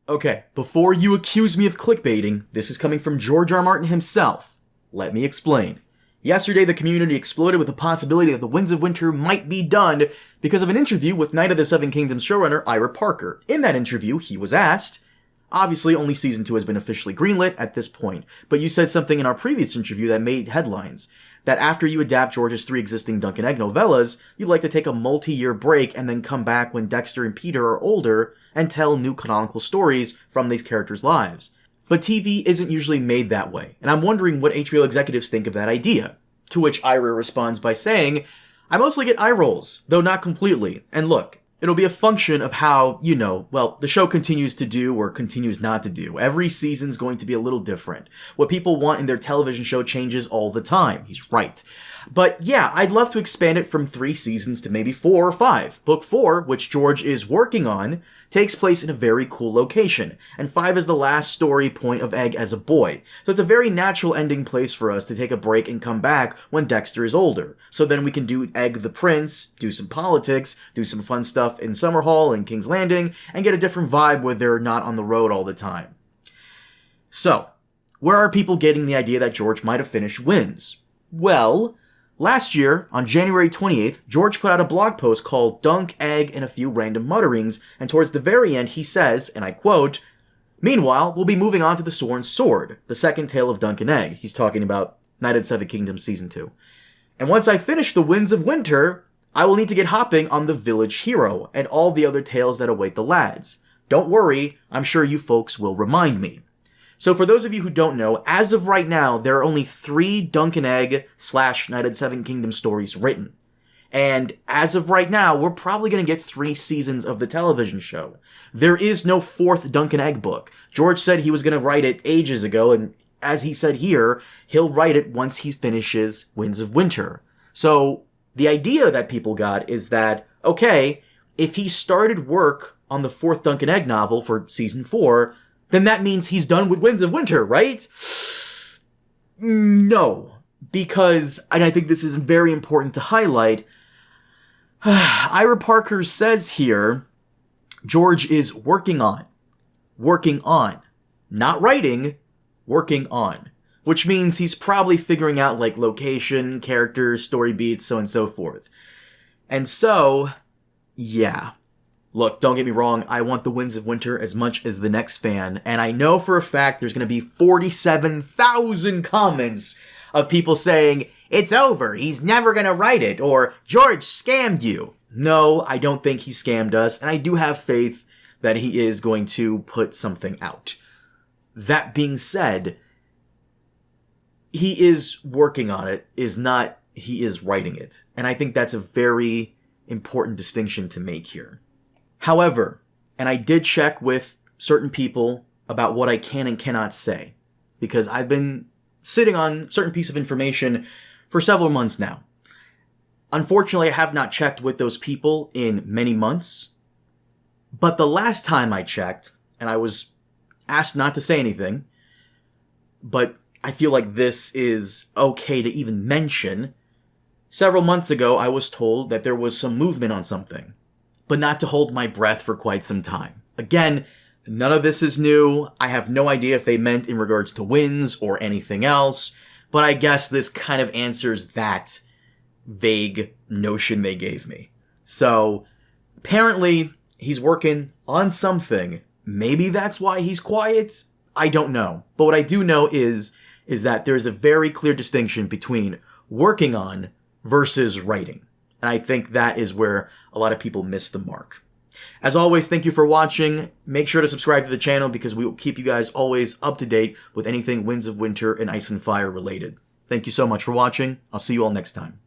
Okay, before you accuse me of clickbaiting, this is coming from George R.R. Martin himself. Let me explain. Yesterday, the community exploded with the possibility that The Winds of Winter might be done because of an interview with Knight of the Seven Kingdoms showrunner Ira Parker. In that interview, he was asked, obviously only season 2 has been officially greenlit at this point, but you said something in our previous interview that made headlines, that after you adapt George's 3 existing Dunk and Egg novellas, you'd like to take a multi-year break and then come back when Dexter and Peter are older and tell new canonical stories from these characters' lives. But TV isn't usually made that way, and I'm wondering what HBO executives think of that idea. To which Ira responds by saying, I mostly get eye rolls, though not completely. And look, it'll be a function of how, the show continues to do or continues not to do. Every season's going to be a little different. What people want in their television show changes all the time. He's right. But yeah, I'd love to expand it from 3 seasons to maybe 4 or 5. Book 4, which George is working on, takes place in a very cool location, and 5 is the last story point of Egg as a boy. So it's a very natural ending place for us to take a break and come back when Dexter is older. So then we can do Egg the Prince, do some politics, do some fun stuff in Summerhall and King's Landing, and get a different vibe where they're not on the road all the time. So, where are people getting the idea that George might have finished Winds? Well, last year, on January 28th, George put out a blog post called Dunk, Egg, and a Few Random Mutterings, and towards the very end he says, and I quote, Meanwhile, we'll be moving on to The Sworn Sword, the second tale of Dunk and Egg. He's talking about Knight of the Seven Kingdoms Season 2. And once I finish The Winds of Winter, I will need to get hopping on The Village Hero, and all the other tales that await the lads. Don't worry, I'm sure you folks will remind me. So for those of you who don't know, as of right now, there are only 3 Dunk and Egg / Knight of the Seven Kingdoms stories written. And as of right now, we're probably going to get 3 seasons of the television show. There is no 4th Dunk and Egg book. George said he was going to write it ages ago, and as he said here, he'll write it once he finishes Winds of Winter. So the idea that people got is that, okay, if he started work on the 4th Dunk and Egg novel for season 4, then that means he's done with Winds of Winter, right? No. Because, and I think this is very important to highlight, Ira Parker says here, George is working on, not writing, working on. Which means he's probably figuring out, location, characters, story beats, so on and so forth. And so, yeah. Look, don't get me wrong, I want The Winds of Winter as much as the next fan, and I know for a fact there's going to be 47,000 comments of people saying, it's over, he's never going to write it, or George scammed you. No, I don't think he scammed us, and I do have faith that he is going to put something out. That being said, he is working on it, he is writing it, and I think that's a very important distinction to make here. However, and I did check with certain people about what I can and cannot say, because I've been sitting on a certain piece of information for several months now. Unfortunately, I have not checked with those people in many months, but the last time I checked, and I was asked not to say anything, but I feel like this is okay to even mention, several months ago I was told that there was some movement on something, but not to hold my breath for quite some time. Again, none of this is new. I have no idea if they meant in regards to Winds or anything else, but I guess this kind of answers that vague notion they gave me. So, apparently, he's working on something. Maybe that's why he's quiet? I don't know. But what I do know is that there's a very clear distinction between working on versus writing. And I think that is where a lot of people miss the mark. As always, thank you for watching. Make sure to subscribe to the channel because we will keep you guys always up to date with anything Winds of Winter and Ice and Fire related. Thank you so much for watching. I'll see you all next time.